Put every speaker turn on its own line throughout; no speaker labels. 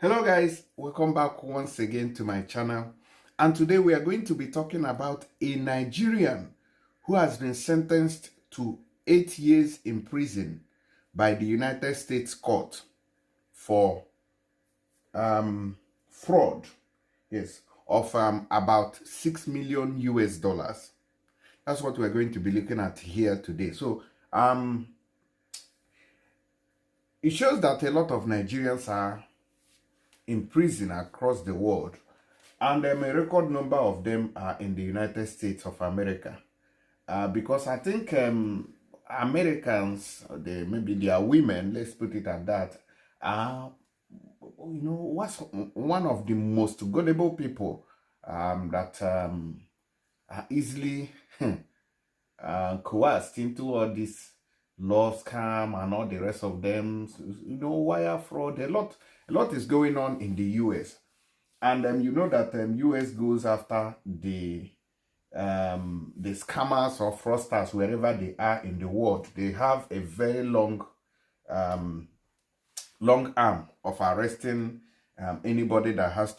Hello guys, welcome back once again to my channel, and today we are going to be talking about a Nigerian who has been sentenced to 8 years in prison by the United States court for fraud, yes, of about 6 million US dollars. That's what we're going to be looking at here today. So it shows that a lot of Nigerians are in prison across the world, and a record number of them are in the United States of America. Because I think Americans, maybe they are women, let's put it at that, are, what's one of the most gullible people that are easily coerced into all this love scam and all the rest of them, wire fraud. A lot is going on in the US, and you know that US goes after the scammers or fraudsters wherever they are in the world. They have a very long arm of arresting anybody that has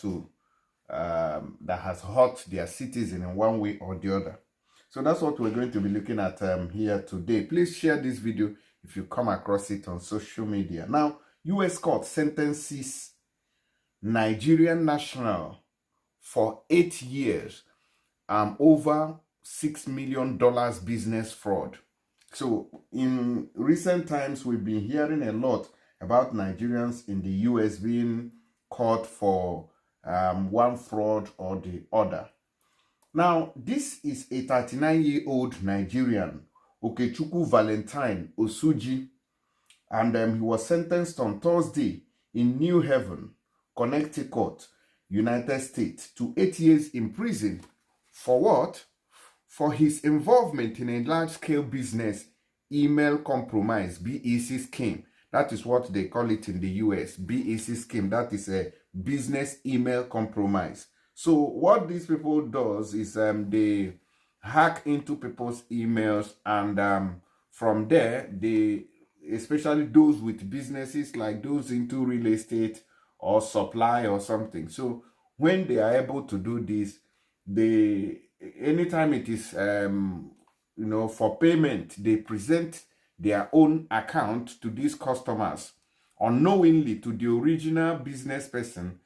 hurt their citizen in one way or the other. So that's what we're going to be looking at here today. Please share this video if you come across it on social media. Now, US court sentences Nigerian national for 8 years over $6 million business fraud. So in recent times, we've been hearing a lot about Nigerians in the US being caught for one fraud or the other. Now, this is a 39-year-old Nigerian, Okechukwu Valentine Osuji, and he was sentenced on Thursday in New Haven, Connecticut, United States, to 8 years in prison. For what? For his involvement in a large-scale business email compromise, BEC scheme. That is what they call it in the US, BEC scheme. That is a business email compromise. So what these people does is they hack into people's emails, and from there, they, especially those with businesses like those into real estate or supply or something. So when they are able to do this, they, anytime it is for payment, they present their own account to these customers unknowingly to the original business person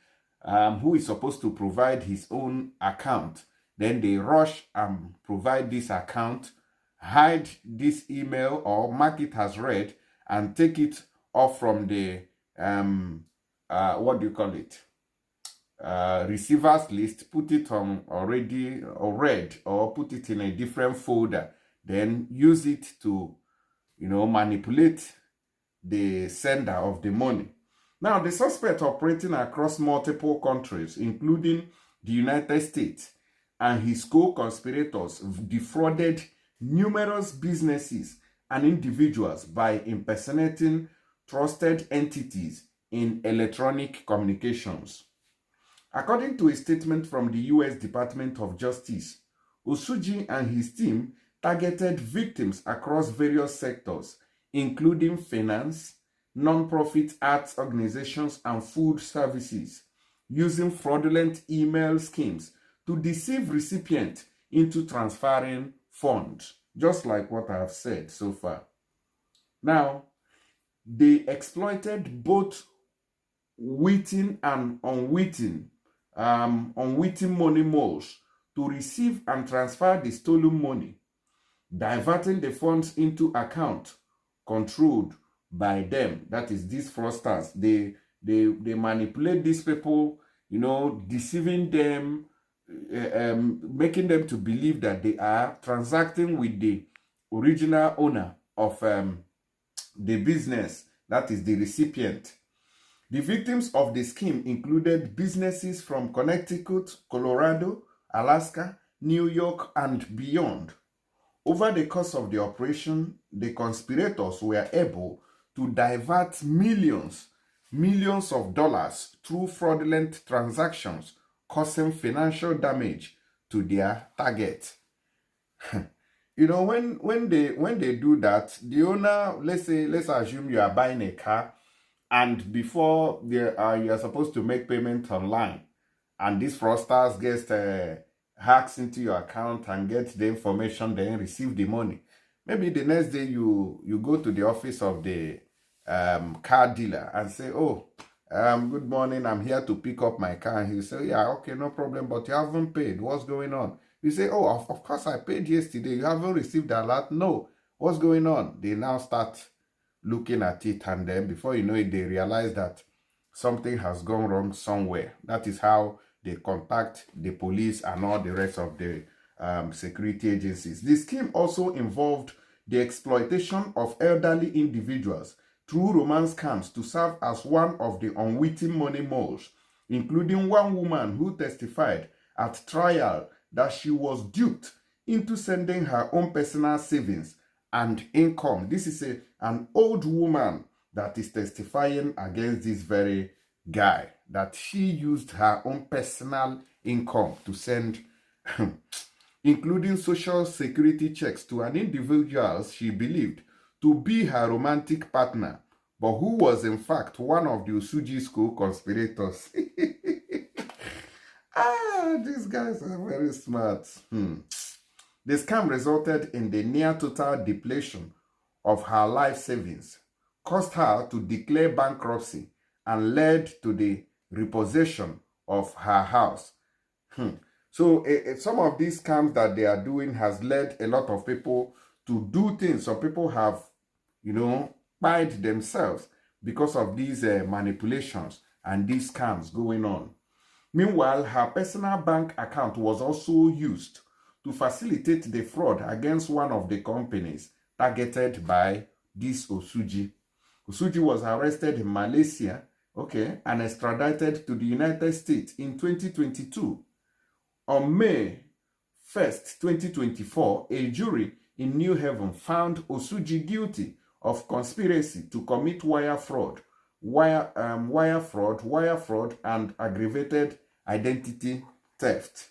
who is supposed to provide his own account. Then they rush and provide this account, hide this email or mark it as read, and take it off from the receivers list, put it on already or read, or put it in a different folder, then use it to manipulate the sender of the money. Now, the suspect operating across multiple countries, including the United States, and his co-conspirators defrauded numerous businesses and individuals by impersonating trusted entities in electronic communications. According to a statement from the US Department of Justice, Osuji and his team targeted victims across various sectors, including finance, non-profit arts organizations, and food services, using fraudulent email schemes to deceive recipients into transferring funds, just like what I have said so far. Now, they exploited both witting and unwitting money moles to receive and transfer the stolen money, diverting the funds into account controlled by them. That is, these fraudsters. They manipulate these people, deceiving them, making them to believe that they are transacting with the original owner of the business, that is the recipient. The victims of the scheme included businesses from Connecticut, Colorado, Alaska, New York, and beyond. Over the course of the operation, the conspirators were able to divert millions of dollars through fraudulent transactions, causing financial damage to their target. When they do that, the owner, let's assume you are buying a car, And before you are supposed to make payment online, and these fraudsters get hacks into your account and get the information, then receive the money. Maybe the next day you go to the office of the car dealer and say, oh, good morning, I'm here to pick up my car. And he'll say, yeah, okay, no problem, but you haven't paid. What's going on? You say, oh, of course I paid yesterday. You haven't received the alert? No. What's going on? They now start looking at it, and then before you know it, they realize that something has gone wrong somewhere. That is how they contact the police and all the rest of the security agencies. The scheme also involved the exploitation of elderly individuals through romance scams to serve as one of the unwitting money moles, including one woman who testified at trial that she was duped into sending her own personal savings and income. This is an old woman that is testifying against this very guy, that she used her own personal income to send including social security checks to an individual she believed to be her romantic partner, but who was in fact one of the Osuji school conspirators. These guys are very smart. The scam resulted in the near total depletion of her life savings, caused her to declare bankruptcy, and led to the repossession of her house. So some of these scams that they are doing has led a lot of people to do things. Some people have, pied themselves because of these manipulations and these scams going on. Meanwhile, her personal bank account was also used to facilitate the fraud against one of the companies targeted by this Osuji. Osuji was arrested in Malaysia, and extradited to the United States in 2022. On May 1st, 2024, a jury in New Haven found Osuji guilty of conspiracy to commit wire fraud, and aggravated identity theft.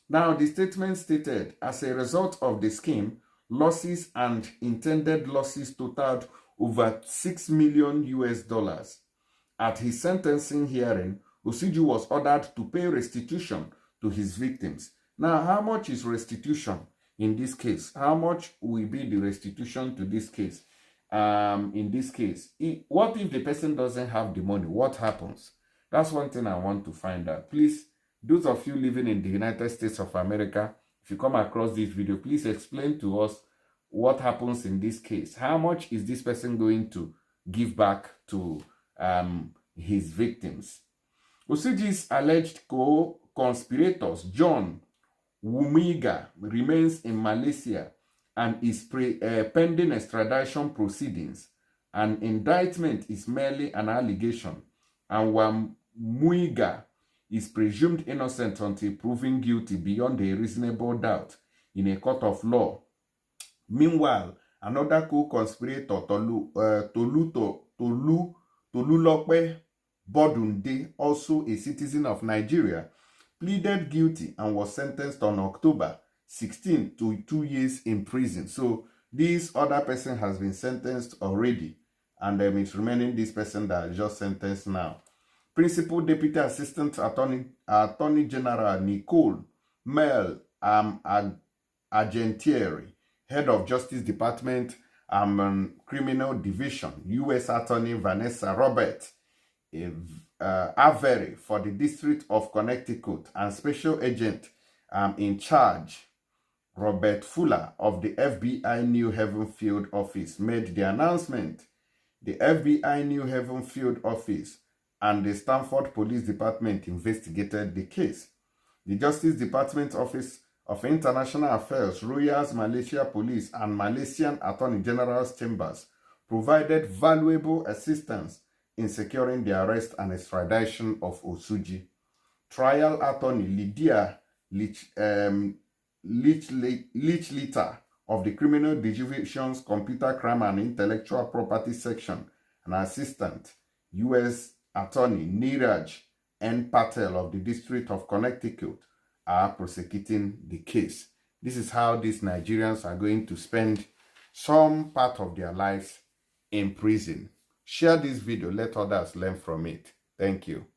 Now, the statement stated, as a result of the scheme, losses and intended losses totaled over $6 million US. At his sentencing hearing, Osuji was ordered to pay restitution to his victims. Now, how much is restitution in this case? How much will be the restitution to this case? In this case, what if the person doesn't have the money? What happens? That's one thing I want to find out. Please, those of you living in the United States of America, if you come across this video, please explain to us what happens in this case. How much is this person going to give back to his victims? Osuji's alleged co-conspirators, John Wumiga, remains in Malaysia and is pending extradition proceedings. An indictment is merely an allegation, and Wumiga is presumed innocent until proven guilty beyond a reasonable doubt in a court of law. Meanwhile, another co-conspirator, Tolulope Bodunde, also a citizen of Nigeria, pleaded guilty and was sentenced on October 16 to 2 years in prison. So this other person has been sentenced already, and it's remaining this person that is just sentenced now. Principal Deputy Assistant Attorney General Nicole Mel Argentieri, Head of Justice Department Criminal Division, U.S. Attorney Vanessa Robert Avery for the District of Connecticut, and Special Agent in charge Robert Fuller of the FBI New Haven Field Office made the announcement. The FBI New Haven Field Office and the Stanford Police Department investigated the case. The Justice Department Office of International Affairs, Royals Malaysia Police, and Malaysian Attorney General's Chambers provided valuable assistance in securing the arrest and extradition of Osuji. Trial attorney Lydia Lichliter of the Criminal Division's Computer Crime and Intellectual Property Section and Assistant U.S. Attorney Neeraj N. Patel of the District of Connecticut are prosecuting the case. This is how these Nigerians are going to spend some part of their lives in prison. Share this video. Let others learn from it. Thank you.